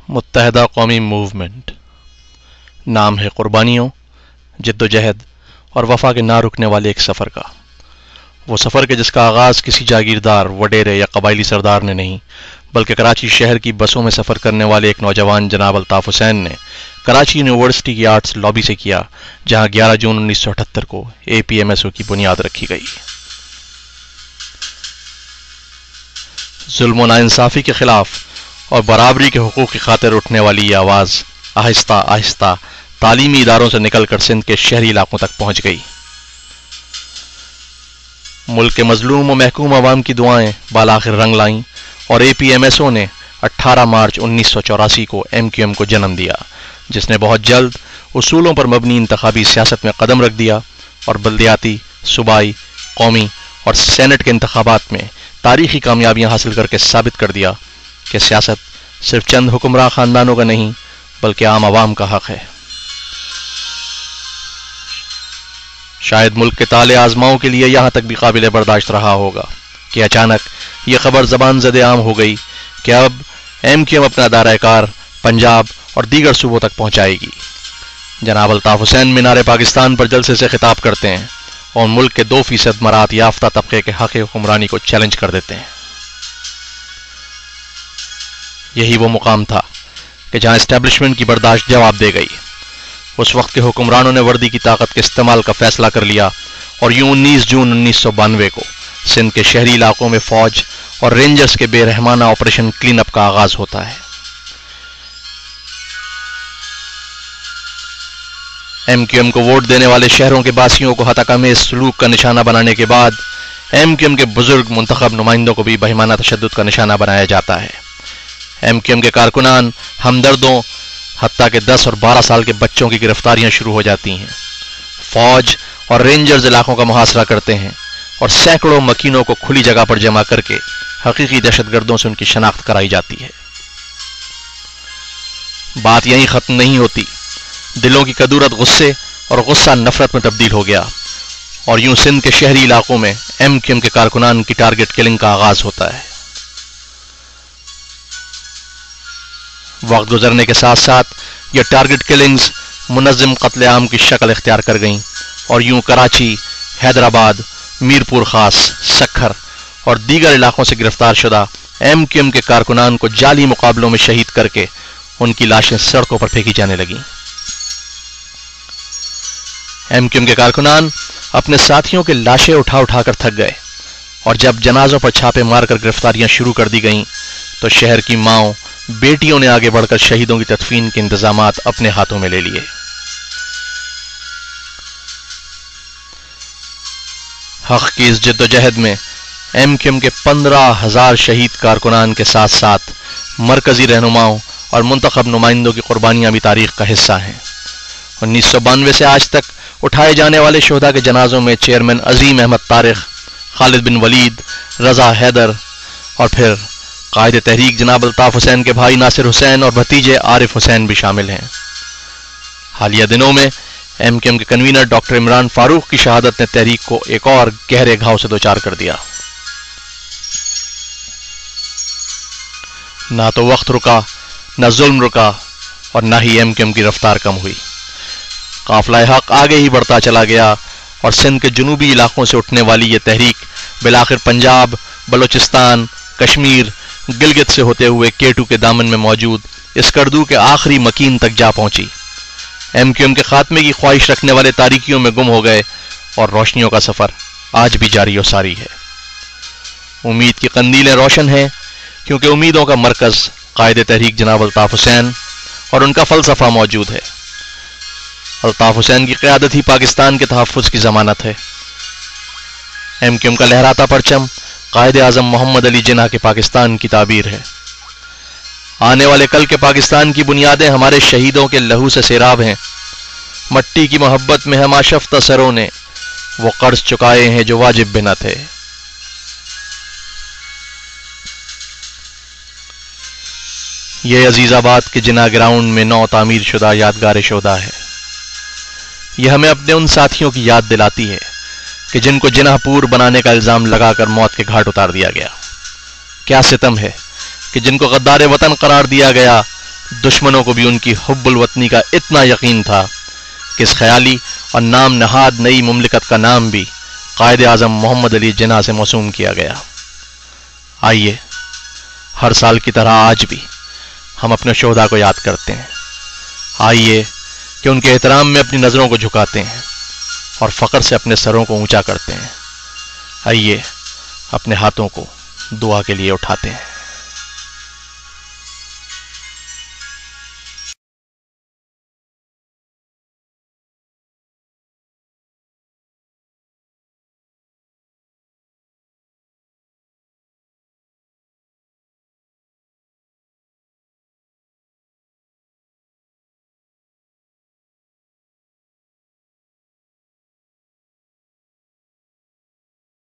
متحدہ قومی موومنٹ نام ہے قربانیوں، جدوجہد اور وفا کے نہ رکنے والے ایک سفر کا۔ وہ سفر کے جس کا آغاز کسی جاگیردار، وڈیرے یا قبائلی سردار نے نہیں، بلکہ کراچی شہر کی بسوں میں سفر کرنے والے ایک نوجوان جناب الطاف حسین نے کراچی یونیورسٹی کی آرٹس لابی سے کیا، جہاں 11 جون 1978 کو APMSO کی بنیاد رکھی گئی۔ ظلم و ناانصافی کے خلاف اور برابری کے حقوق کی خاطر اٹھنے والی یہ آواز آہستہ آہستہ تعلیمی اداروں سے نکل کر سندھ کے شہری علاقوں تک پہنچ گئی۔ ملک کے مظلوم و محکوم عوام کی دعائیں بالآخر رنگ لائیں اور APMSO نے 18 مارچ 1984 کو MQM کو جنم دیا، جس نے بہت جلد اصولوں پر مبنی انتخابی سیاست میں قدم رکھ دیا اور بلدیاتی، صوبائی، قومی اور سینٹ کے انتخابات میں تاریخی کامیابیاں حاصل کر کے ثابت کر دیا کہ سیاست صرف چند حکمراں خاندانوں کا نہیں بلکہ عام عوام کا حق ہے۔ شاید ملک کے طالع آزماؤں کے لیے یہاں تک بھی قابل برداشت رہا ہوگا کہ اچانک یہ خبر زبان زد عام ہو گئی کہ اب MQM اپنا دائرہ کار پنجاب اور دیگر صوبوں تک پہنچائے گی۔ جناب الطاف حسین مینار پاکستان پر جلسے سے خطاب کرتے ہیں اور ملک کے 2% مراعات یافتہ طبقے کے حق حکمرانی کو چیلنج کر دیتے ہیں۔ یہی وہ مقام تھا کہ جہاں اسٹیبلشمنٹ کی برداشت جواب دے گئی۔ اس وقت کے حکمرانوں نے وردی کی طاقت کے استعمال کا فیصلہ کر لیا اور یوں 19 جون 1992 کو سندھ کے شہری علاقوں میں فوج اور رینجرز کے بے رحمانہ آپریشن کلین اپ کا آغاز ہوتا ہے۔ MQM کو ووٹ دینے والے شہروں کے باسیوں کو ہتک سلوک کا نشانہ بنانے کے بعد MQM کے بزرگ منتخب نمائندوں کو بھی بہیمانہ تشدد کا نشانہ بنایا جاتا ہے۔ MQM کے کارکنان، ہمدردوں، حتیٰ کہ 10 اور 12 سال کے بچوں کی گرفتاریاں شروع ہو جاتی ہیں۔ فوج اور رینجرز علاقوں کا محاصرہ کرتے ہیں اور سینکڑوں مکینوں کو کھلی جگہ پر جمع کر کے حقیقی دہشت گردوں سے ان کی شناخت کرائی جاتی ہے۔ بات یہیں ختم نہیں ہوتی۔ دلوں کی کدورت غصے اور غصہ نفرت میں تبدیل ہو گیا اور یوں سندھ کے شہری علاقوں میں MQM کے کارکنان کی ٹارگٹ کلنگ کا آغاز ہوتا ہے۔ وقت گزرنے کے ساتھ ساتھ یہ ٹارگٹ کلنگز منظم قتل عام کی شکل اختیار کر گئیں اور یوں کراچی، حیدرآباد، میرپور خاص، سکھر اور دیگر علاقوں سے گرفتار شدہ MQM کے کارکنان کو جعلی مقابلوں میں شہید کر کے ان کی لاشیں سڑکوں پر پھینکی جانے لگیں۔ MQM کے کارکنان اپنے ساتھیوں کے لاشیں اٹھا کر تھک گئے اور جب جنازوں پر چھاپے مار کر گرفتاریاں شروع کر دی گئیں تو شہر کی ماؤں، بیٹیوں نے آگے بڑھ کر شہیدوں کی تدفین کے انتظامات اپنے ہاتھوں میں لے لیے۔ حق کی اس جدوجہد میں MQM کے 15,000 شہید کارکنان کے ساتھ ساتھ مرکزی رہنماؤں اور منتخب نمائندوں کی قربانیاں بھی تاریخ کا حصہ ہیں۔ 1992 سے آج تک اٹھائے جانے والے شہداء کے جنازوں میں چیئرمین عظیم احمد طارق، خالد بن ولید، رضا حیدر اور پھر قائد تحریک جناب الطاف حسین کے بھائی ناصر حسین اور بھتیجے عارف حسین بھی شامل ہیں۔ حالیہ دنوں میں MQM کے کنوینر ڈاکٹر عمران فاروق کی شہادت نے تحریک کو ایک اور گہرے گھاؤ سے دوچار کر دیا۔ نہ تو وقت رکا، نہ ظلم رکا اور نہ ہی MQM کی رفتار کم ہوئی۔ قافلہ حق آگے ہی بڑھتا چلا گیا اور سندھ کے جنوبی علاقوں سے اٹھنے والی یہ تحریک بالآخر پنجاب، بلوچستان، کشمیر، گلگت سے ہوتے ہوئے K2 کے دامن میں موجود اسکردو کے آخری مکین تک جا پہنچی۔ MQM کے خاتمے کی خواہش رکھنے والے تاریکیوں میں گم ہو گئے اور روشنیوں کا سفر آج بھی جاری و ساری ہے۔ امید کی قندیلیں روشن ہیں کیونکہ امیدوں کا مرکز قائد تحریک جناب الطاف حسین اور ان کا فلسفہ موجود ہے۔ الطاف حسین کی قیادت ہی پاکستان کے تحفظ کی ضمانت ہے۔ MQM کا لہراتا پرچم قائد اعظم محمد علی جناح کے پاکستان کی تعبیر ہے۔ آنے والے کل کے پاکستان کی بنیادیں ہمارے شہیدوں کے لہو سے سیراب ہیں۔ مٹی کی محبت میں ہم آشفتہ سروں نے وہ قرض چکائے ہیں جو واجب بھی نہ تھے۔ یہ عزیز آباد کے جناح گراؤنڈ میں نو تعمیر شدہ یادگار شہداء ہے۔ یہ ہمیں اپنے ان ساتھیوں کی یاد دلاتی ہے کہ جن کو جناح پور بنانے کا الزام لگا کر موت کے گھاٹ اتار دیا گیا۔ کیا ستم ہے کہ جن کو غدار وطن قرار دیا گیا دشمنوں کو بھی ان کی حب الوطنی کا اتنا یقین تھا کہ اس خیالی اور نام نہاد نئی مملکت کا نام بھی قائد اعظم محمد علی جناح سے موسوم کیا گیا۔ آئیے ہر سال کی طرح آج بھی ہم اپنے شہداء کو یاد کرتے ہیں۔ آئیے کہ ان کے احترام میں اپنی نظروں کو جھکاتے ہیں اور فخر سے اپنے سروں کو اونچا کرتے ہیں۔ آئیے اپنے ہاتھوں کو دعا کے لیے اٹھاتے ہیں۔